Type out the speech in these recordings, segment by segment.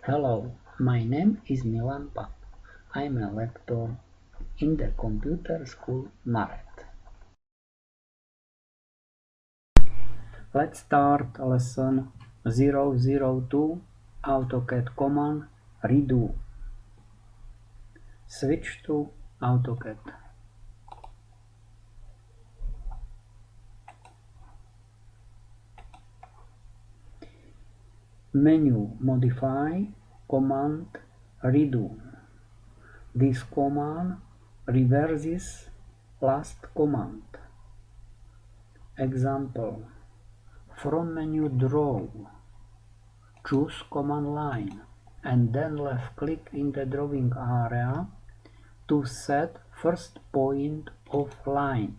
Hello, my name is Milan Pap. I'm a lecturer in the computer school Maret. Let's start lesson 002 AutoCAD command redo. Switch to AutoCAD. Menu modify command redo. This command reverses last command. Example: from menu draw, choose command line and then left click in the drawing area to set first point of line,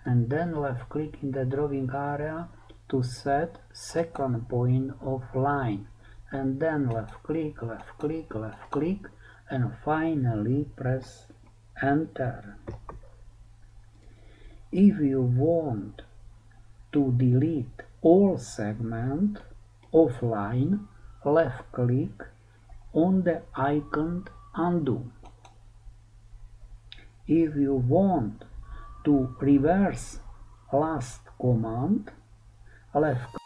and then left click in the drawing area to set second point of line, and then left click, and finally press enter. If you want to delete all segments of line, left click on the icon undo. If you want to reverse last command, left